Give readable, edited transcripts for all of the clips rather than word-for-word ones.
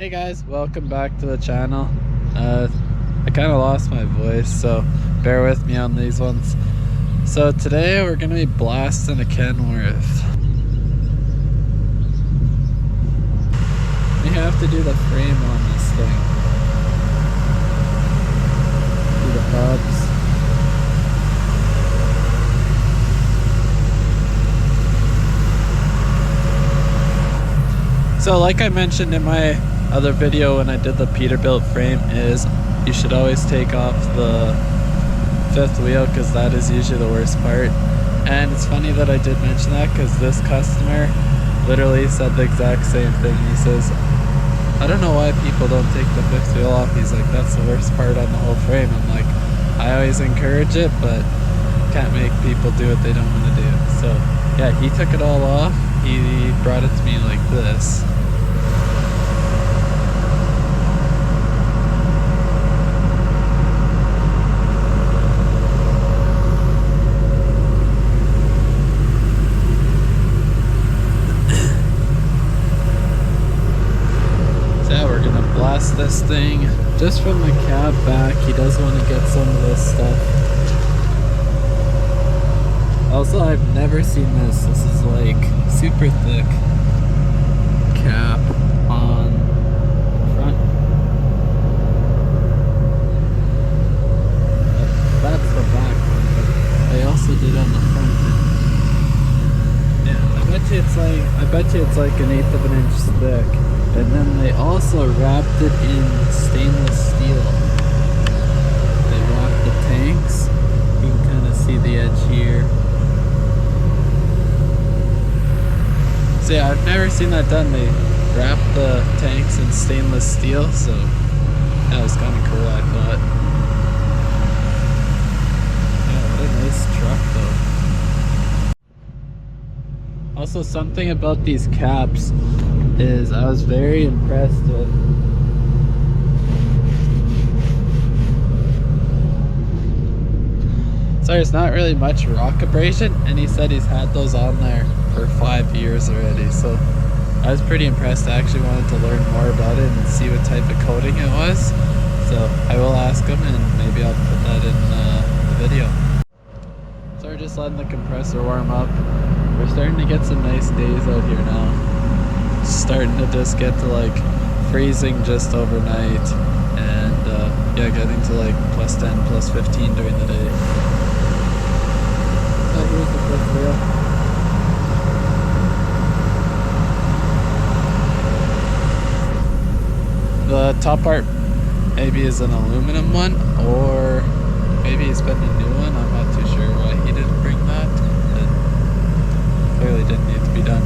Hey guys, welcome back to the channel. I kind of lost my voice, so bear with me on these ones. So today we're going to be blasting a Kenworth. We have to do the frame on this thing. Do the hubs. So like I mentioned in my other video when I did the Peterbilt frame, is you should always take off the fifth wheel because that is usually the worst part. And it's funny that I did mention that because this customer literally said the exact same thing. He says, I don't know why people don't take the fifth wheel off. He's like, that's the worst part on the whole frame. I'm like, I always encourage it, but can't make people do what they don't want to do. So yeah, he took it all off. He brought it to me like this. Blast this thing just from the cab back. He does want to get some of this stuff. Also, I've never seen this. This is like super thick cap on front. That's the back one, but they also did on the front. Yeah, I bet you it's like an 1/8 of an inch thick. And then they also wrapped it in stainless steel. They wrapped the tanks. You can kind of see the edge here. So yeah, I've never seen that done. They wrapped the tanks in stainless steel, so that was kind of cool, I thought. Yeah, what a nice truck though. Also, something about these caps is I was very impressed with. So there's not really much rock abrasion, and he said he's had those on there for 5 years already, so I was pretty impressed. I actually wanted to learn more about it and see what type of coating it was, so I will ask him and maybe I'll put that in the video. So we're just letting the compressor warm up. We're starting to get some nice days out here now. Starting to just get to like freezing just overnight, and yeah, getting to like +10, +15 during the day. So here's the fifth wheel. The top part maybe is an aluminum one, or maybe he's been a new one. I'm not too sure why he didn't bring that. It clearly didn't need to be done.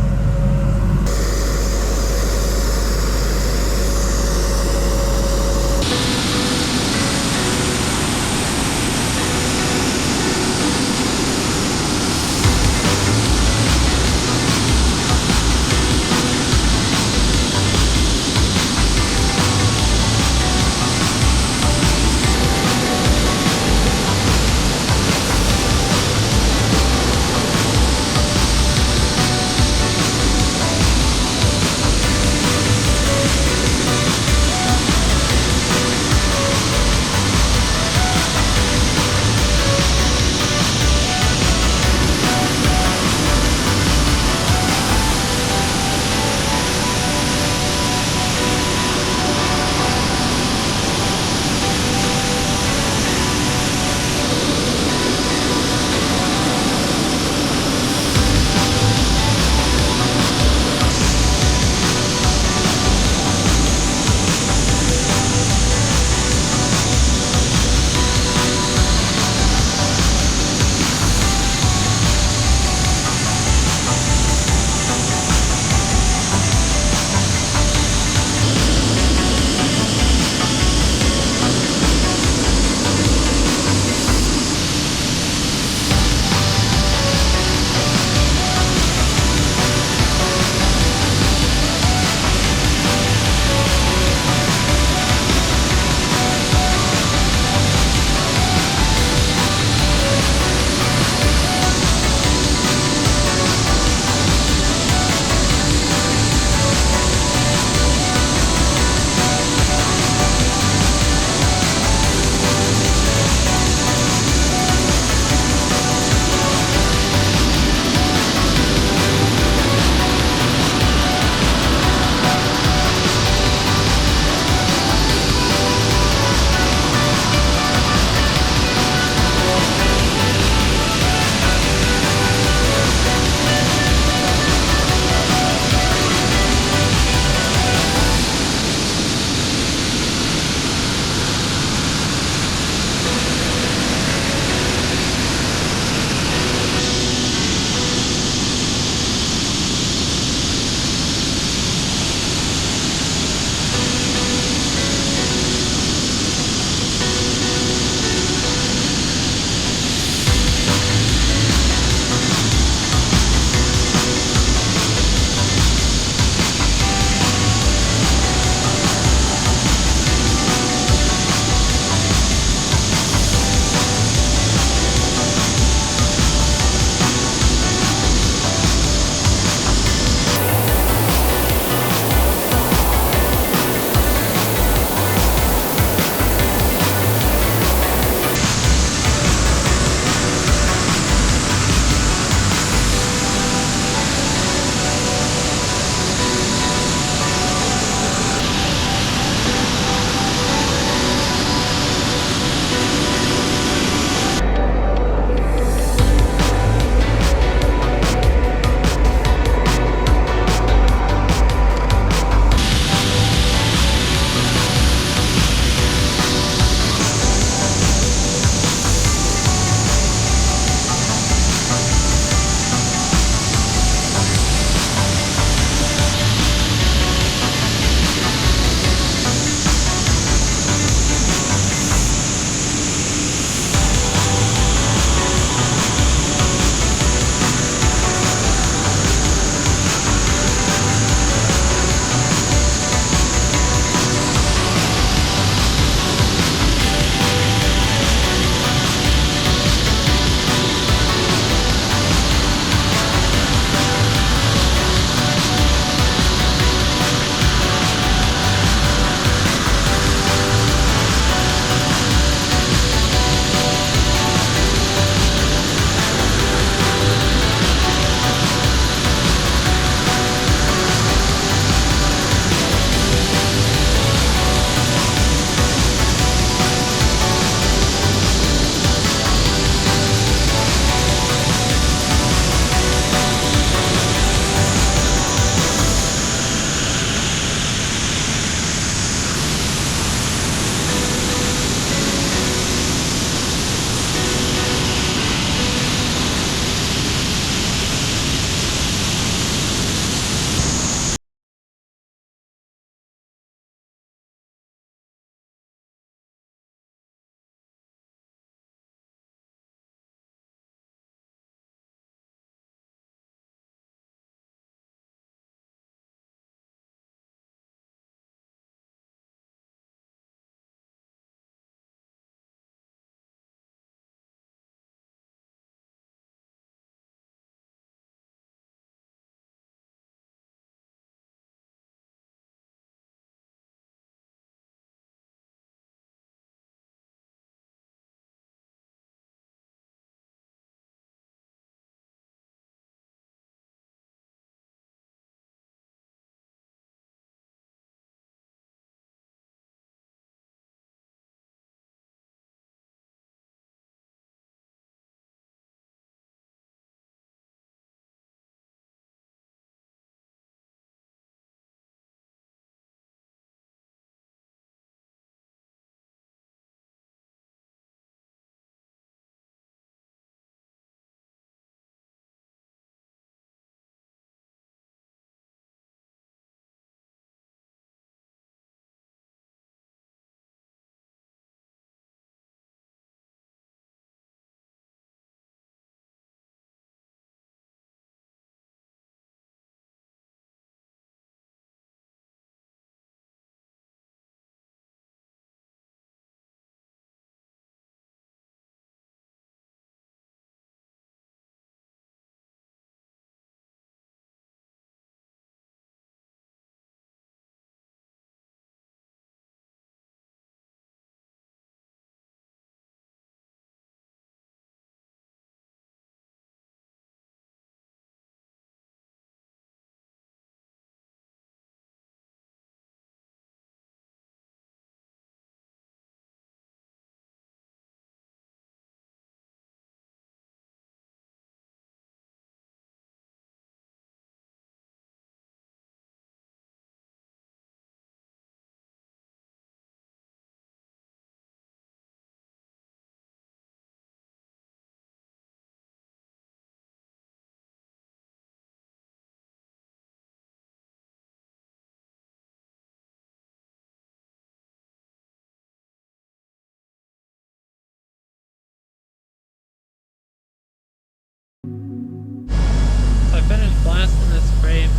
blasting this frame,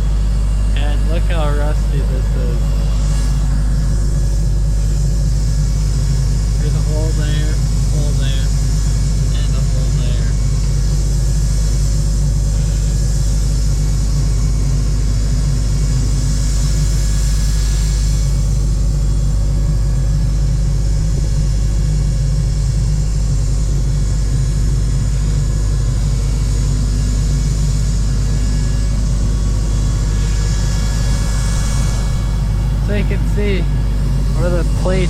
and look how rusty this is. There's a hole there, and a hole there. So you can see where the plate,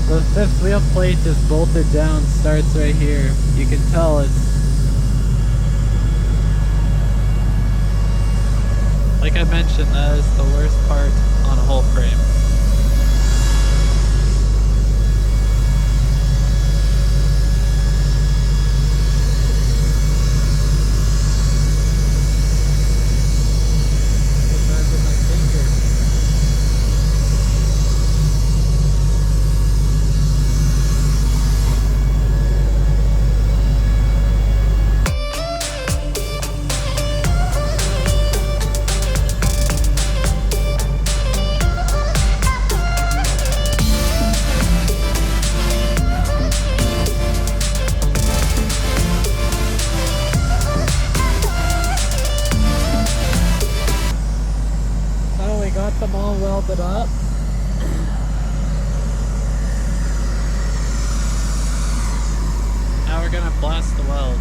the fifth wheel plate is bolted down, starts right here. You can tell it's, like I mentioned, that is the worst part on a whole frame. Got them all welded up. Now we're gonna blast the welds.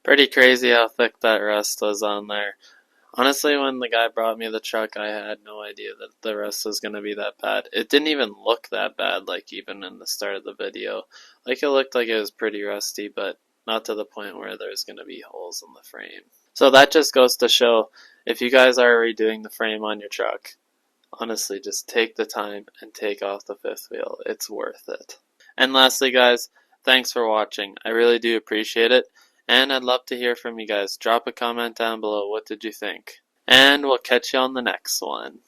Pretty crazy how thick that rust was on there. Honestly, when the guy brought me the truck, I had no idea that the rust was going to be that bad. It didn't even look that bad, like even in the start of the video. Like it looked like it was pretty rusty, but not to the point where there's going to be holes in the frame. So that just goes to show, if you guys are redoing the frame on your truck, honestly, just take the time and take off the fifth wheel. It's worth it. And lastly, guys, thanks for watching. I really do appreciate it. And I'd love to hear from you guys. Drop a comment down below. What did you think? And we'll catch you on the next one.